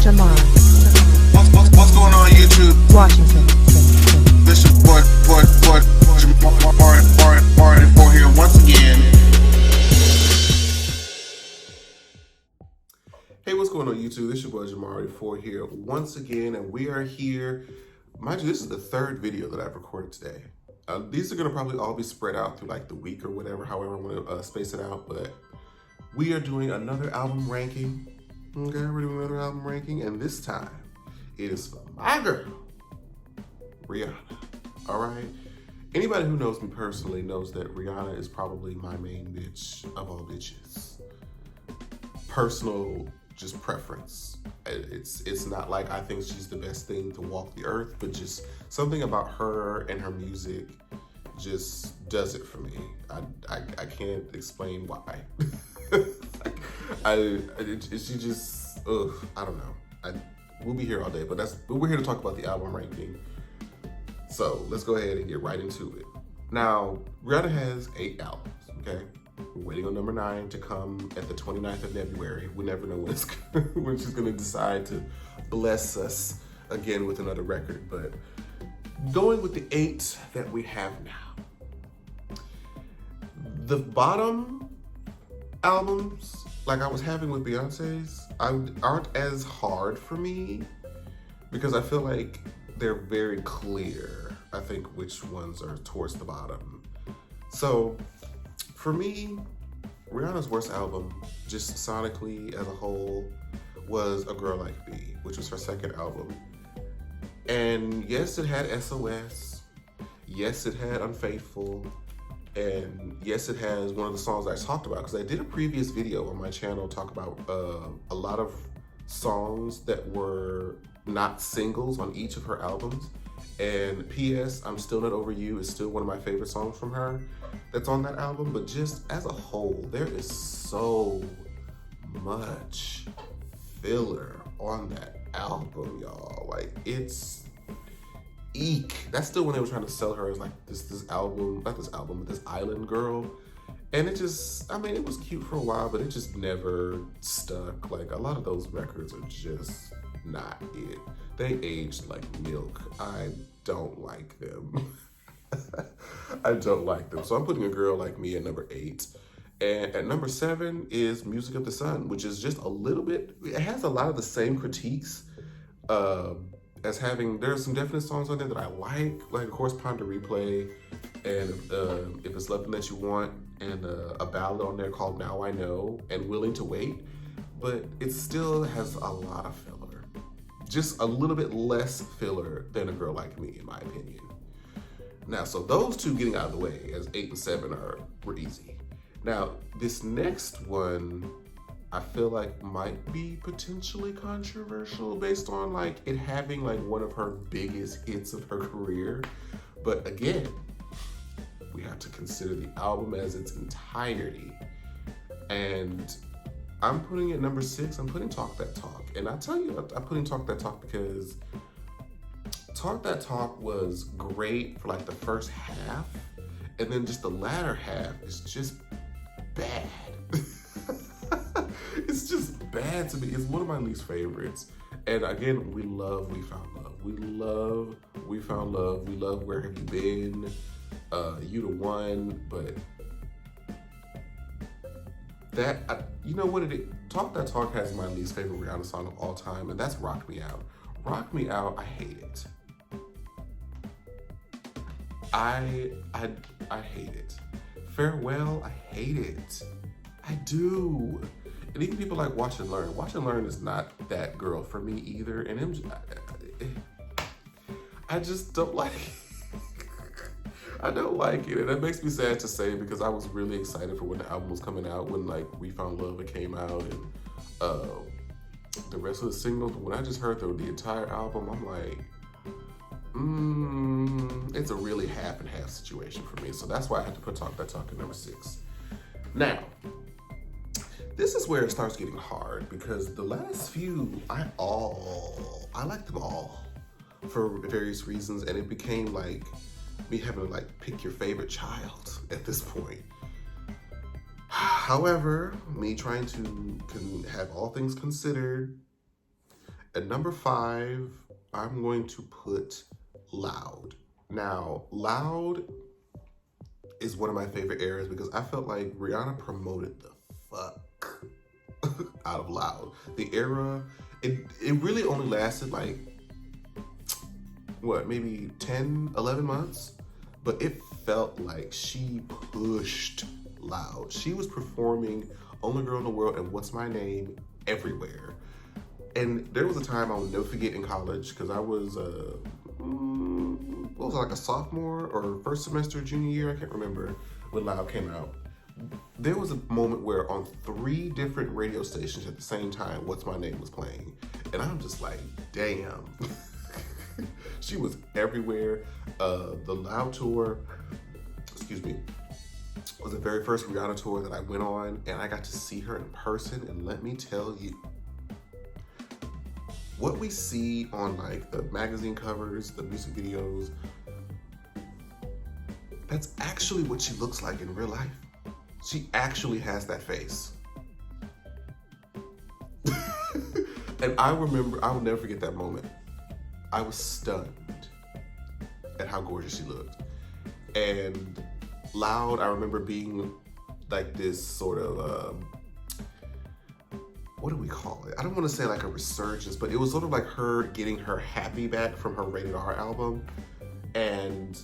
Jamar. What's going on YouTube? Washington. This is Jamar here once again. Hey, what's going on YouTube? This is your boy Jamar here once again, and we are here. Mind you, this is the third video that I've recorded today. These are going to probably all be spread out through like the week or whatever, however I want to space it out, but we are doing another album ranking. Okay, we're doing another album ranking, and this time it is for my girl, Rihanna. All right? Anybody who knows me personally knows that Rihanna is probably my main bitch of all bitches. Personal, just preference. It's not like I think she's the best thing to walk the earth, but just something about her and her music just does it for me. I can't explain why. She just, I don't know. We'll be here all day, but we're here to talk about the album ranking. So let's go ahead and get right into it. Now, Rihanna has 8 albums, okay? We're waiting on number 9 to come at the 29th of February. We never know when she's gonna decide to bless us again with another record, but going with the 8 that we have now. The bottom albums, like I was having with Beyonce's, aren't as hard for me because I feel like they're very clear, I think, which ones are towards the bottom. So for me, Rihanna's worst album, just sonically as a whole, was A Girl Like Me, which was her second album. And yes, it had SOS. Yes, it had Unfaithful. And yes, it has one of the songs I talked about, because I did a previous video on my channel talk about a lot of songs that were not singles on each of her albums. And P.S. I'm Still Not Over You is still one of my favorite songs from her that's on that album. But just as a whole, there is so much filler on that album, y'all. Like, it's eek. That's still when they were trying to sell her as like this album, not this album, but this island girl. And it just, I mean, it was cute for a while, but it just never stuck. Like, a lot of those records are just not it. They aged like milk. I don't like them. I don't like them. So I'm putting A Girl Like Me at number 8. And at number 7 is Music of the Sun, which is just a little bit, it has a lot of the same critiques as having, there are some definite songs on there that I like of course Ponder Replay, and If It's Nothing That You Want, and a ballad on there called Now I Know, and Willing to Wait, but it still has a lot of filler. Just a little bit less filler than A Girl Like Me, in my opinion. Now, so those two getting out of the way, as 8 and 7 were easy. Now, this next one, I feel like might be potentially controversial based on like it having like one of her biggest hits of her career. But again, we have to consider the album as its entirety. And I'm putting it number 6, I'm putting Talk That Talk. And I tell you, I'm putting Talk That Talk because Talk That Talk was great for like the first half. And then just the latter half is just bad. It's just bad to me. It's one of my least favorites. And again, we love We Found Love. We love We Found Love. We love Where Have You Been? You the One. But that, you know what it is? Talk That Talk has my least favorite Rihanna song of all time, and that's Rock Me Out. Rock Me Out, I hate it. I hate it. Farewell, I hate it. I do. And even people like Watch and Learn. Watch and Learn is not that girl for me either. And I just don't like it. I don't like it. And it makes me sad to say because I was really excited for when the album was coming out, when like We Found Love it came out, and the rest of the singles. When I just heard the entire album, I'm like, it's a really half and half situation for me. So that's why I had to put Talk That Talk at number 6. Now, this is where it starts getting hard because the last few, I like them all for various reasons, and it became like me having to like pick your favorite child at this point. However, me trying to have all things considered, At number 5, I'm going to put Loud. Now, Loud is one of my favorite eras because I felt like Rihanna promoted the fuck out of Loud. The era, it really only lasted like, what, maybe 10, 11 months? But it felt like she pushed Loud. She was performing Only Girl in the World and What's My Name everywhere. And there was a time I will never forget in college because I was, what was it, like a sophomore or first semester, junior year? I can't remember when Loud came out. There was a moment where on 3 different radio stations at the same time, What's My Name was playing. And I'm just like, damn. She was everywhere. The Loud tour, excuse me, was the very first Rihanna tour that I went on, and I got to see her in person. And let me tell you, what we see on like the magazine covers, the music videos, that's actually what she looks like in real life. She actually has that face. And I remember, I will never forget that moment. I was stunned at how gorgeous she looked. And Loud, I remember being like this sort of, what do we call it? I don't want to say like a resurgence, but it was sort of like her getting her happy back from her Rated R album. And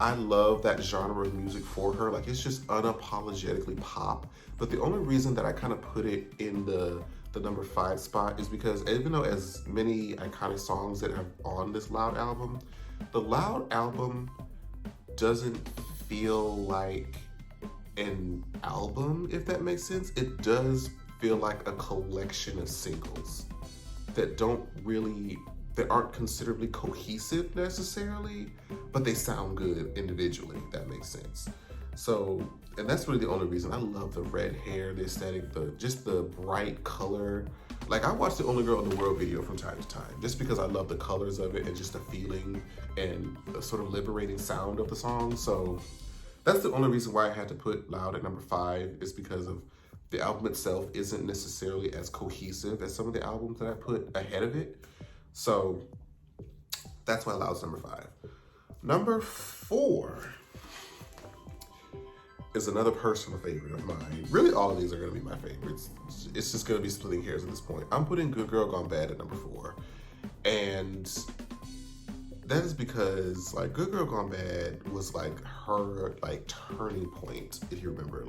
I love that genre of music for her. Like, it's just unapologetically pop. But the only reason that I kind of put it in the number 5 spot is because even though as many iconic songs that have on this Loud album, the Loud album doesn't feel like an album, if that makes sense. It does feel like a collection of singles that aren't considerably cohesive necessarily, but they sound good individually, if that makes sense. So, and that's really the only reason. I love the red hair, the aesthetic, just the bright color. Like, I watch the Only Girl in the World video from time to time, just because I love the colors of it and just the feeling and the sort of liberating sound of the song. So that's the only reason why I had to put Loud at number 5, is because of the album itself isn't necessarily as cohesive as some of the albums that I put ahead of it. So that's why Loud's number 5. Number 4 is another personal favorite of mine. Really, all of these are gonna be my favorites. It's just gonna be splitting hairs at this point. I'm putting Good Girl Gone Bad at number 4. And that is because like Good Girl Gone Bad was like her like turning point, if you remember.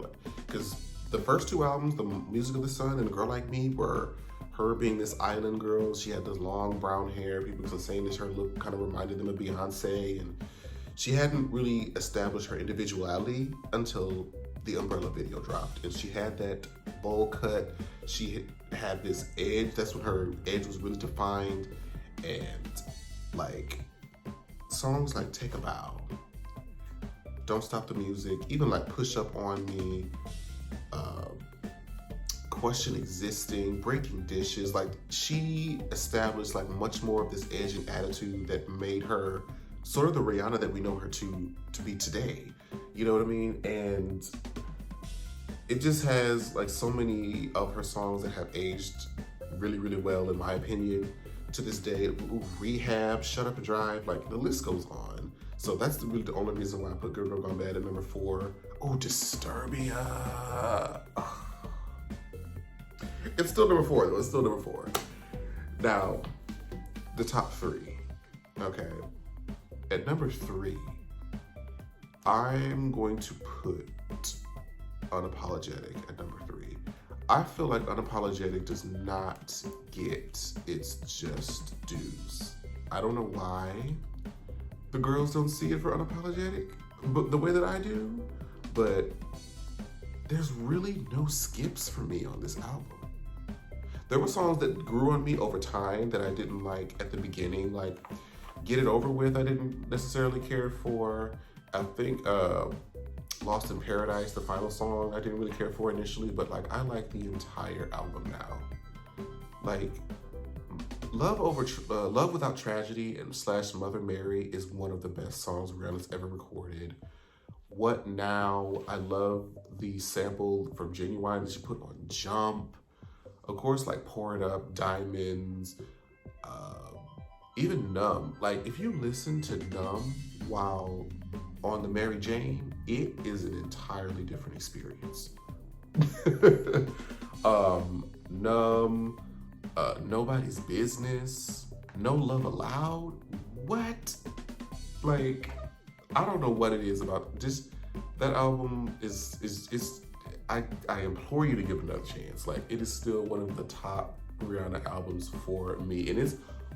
Because the first 2 albums, The Music of the Sun and A Girl Like Me, were her being this island girl. She had this long brown hair. People were saying that her look kind of reminded them of Beyonce, and she hadn't really established her individuality until the Umbrella video dropped. And she had that bowl cut. She had this edge. That's when her edge was really defined. And like songs like Take a Bow, Don't Stop the Music, even like Push Up on Me, Question Existing, Breaking Dishes, like she established like much more of this edge and attitude that made her sort of the Rihanna that we know her to be today. You know what I mean? And it just has like so many of her songs that have aged really, really well, in my opinion, to this day. Rehab, Shut Up and Drive, like the list goes on. So that's really the only reason why I put Good Girl Gone Bad at number 4. Oh, Disturbia. It's still number 4 though, it's still number 4. Now, the top 3, okay. At number 3, I'm going to put Unapologetic at number 3. I feel like Unapologetic does not get its just dues. I don't know why the girls don't see it for Unapologetic, but the way that I do, but there's really no skips for me on this album. There were songs that grew on me over time that I didn't like at the beginning, like Get It Over With, I didn't necessarily care for. I think Lost in Paradise, the final song, I didn't really care for initially, but like I like the entire album now. Like Love Without Tragedy and / Mother Mary is one of the best songs Rihanna's ever recorded. What Now? I love the sample from Genuine that she put on Jump. Of course, like Pour It Up, Diamonds, even Numb. Like, if you listen to Numb while on the Mary Jane, it is an entirely different experience. Numb, Nobody's Business, No Love Allowed. What? Like, I don't know what it is about just that album is I implore you to give it another chance. Like, it is still one of the top Rihanna albums for me. And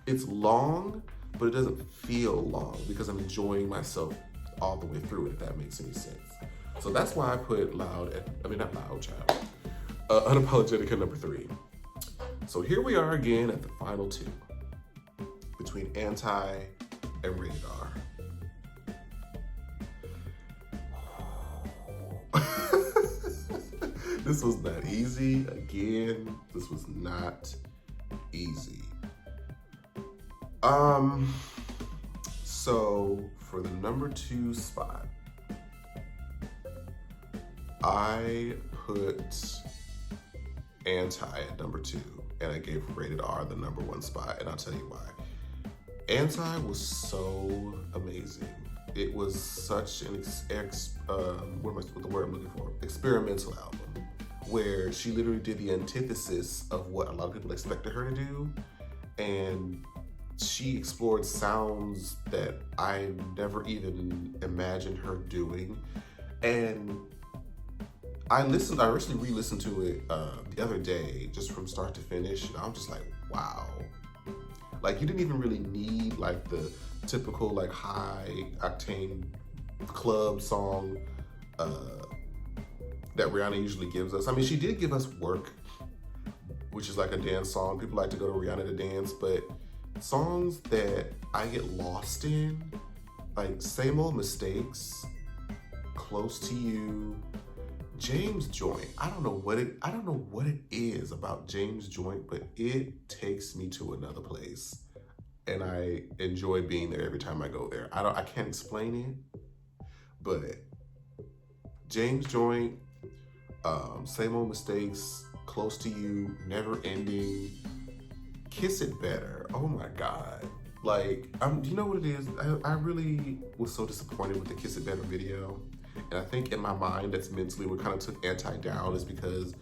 it's long, but it doesn't feel long because I'm enjoying myself all the way through it, if that makes any sense. So that's why I put not Loud, child. Unapologetic at number 3. So here we are again at the final 2 between Anti and Rated R. This was not easy. Again, this was not easy. So for the number 2 spot, I put Anti at number 2, and I gave Rated R the number 1 spot, and I'll tell you why. Anti was so amazing. It was such an experimental album, where she literally did the antithesis of what a lot of people expected her to do, and she explored sounds that I never even imagined her doing. And I recently re-listened to it the other day, just from start to finish, and I'm just like, wow. Like, you didn't even really need like the typical like high octane club song that Rihanna usually gives us. I mean, she did give us Work, which is like a dance song. People like to go to Rihanna to dance, but songs that I get lost in, like Same Old Mistakes, Close to You, James Joint. I don't know what it is about James Joint, but it takes me to another place, and I enjoy being there every time I go there. I can't explain it, but James Joint, Same Old Mistakes, Close to You, Never Ending, Kiss It Better. Oh my God. Like, you know what it is? I really was so disappointed with the Kiss It Better video. And I think in my mind, that's mentally what kind of took Anti down, is because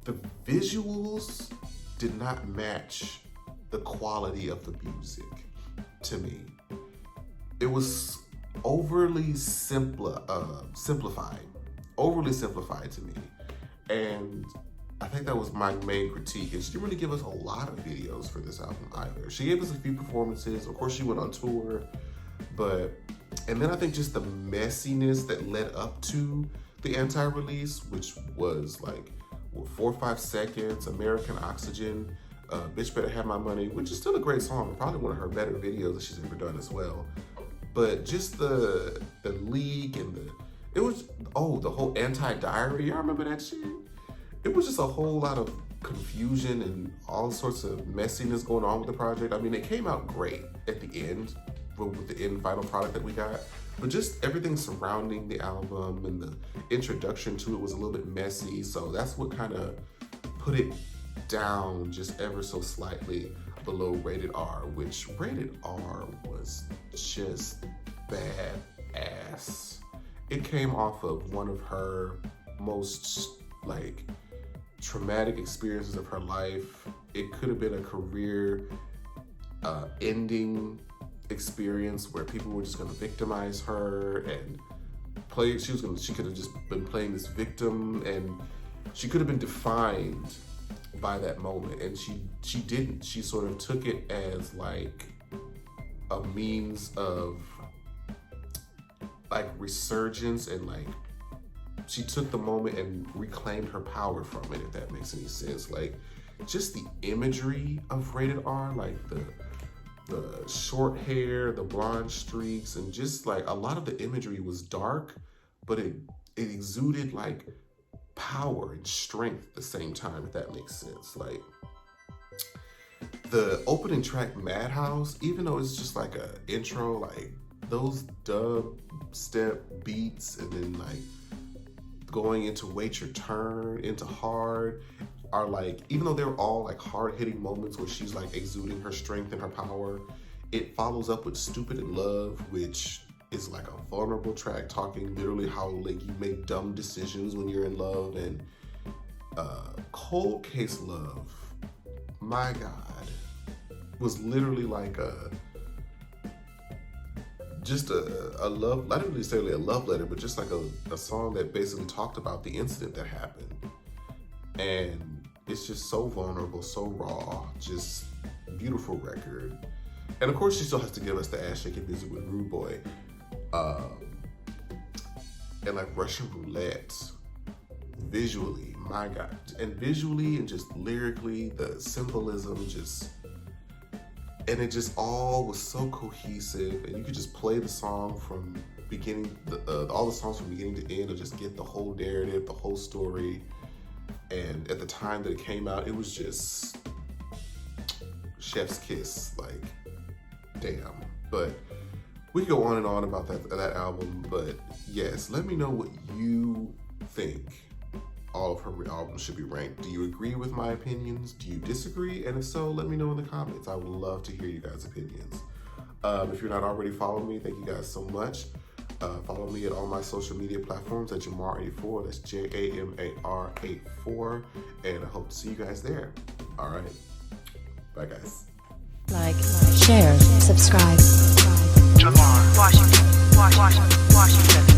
the visuals did not match the quality of the music to me. It was overly simplified to me. And I think that was my main critique. And she didn't really give us a lot of videos for this album either. She gave us a few performances. Of course, she went on tour, and then I think just the messiness that led up to the Anti release, which was like 4 or 5 seconds, American Oxygen, Bitch Better Have My Money, which is still a great song, probably one of her better videos that she's ever done as well. But just the leak and the whole Anti-Diary, y'all remember that shit? It was just a whole lot of confusion and all sorts of messiness going on with the project. I mean, it came out great at the end, with the end final product that we got, but just everything surrounding the album and the introduction to it was a little bit messy. So that's what kind of put it down just ever so slightly below Rated R, which Rated R was just badass. It came off of one of her most like traumatic experiences of her life. It could have been a career ending experience where people were just going to victimize her and play. She could have just been playing this victim, and she could have been defined by that moment, and she didn't. She sort of took it as like a means of like resurgence, and like she took the moment and reclaimed her power from it, if that makes any sense. Like, just the imagery of Rated R, like the short hair, the blonde streaks, and just like a lot of the imagery was dark, but it exuded like power and strength at the same time, if that makes sense. Like, the opening track Madhouse, even though it's just like a intro, like those dub step beats, and then like going into Wait Your Turn, into Hard, are like, even though they're all like hard-hitting moments where she's like exuding her strength and her power, it follows up with Stupid in Love, which is like a vulnerable track talking literally how like you make dumb decisions when you're in love. And Cold Case Love, my God, was literally like just a love, not even necessarily a love letter, but just like a song that basically talked about the incident that happened. And it's just so vulnerable, so raw, just beautiful record. And of course, she still has to give us the ass shaking music with Rude Boy. And like Russian Roulette, visually, my God. And visually and just lyrically, the symbolism just, and it just all was so cohesive. And you could just play the song from beginning, all the songs from beginning to end, and just get the whole narrative, the whole story. And at the time that it came out, it was just chef's kiss, like, damn. But we could go on and on about that album, but yes, let me know what you think all of her albums should be ranked. Do you agree with my opinions? Do you disagree? And if so, let me know in the comments. I would love to hear you guys' opinions. If you're not already following me, thank you guys so much. Follow me at all my social media platforms at Jamar84. That's JAMAR84. And I hope to see you guys there. All right. Bye, guys. Like, share, subscribe. Jamar, Washington.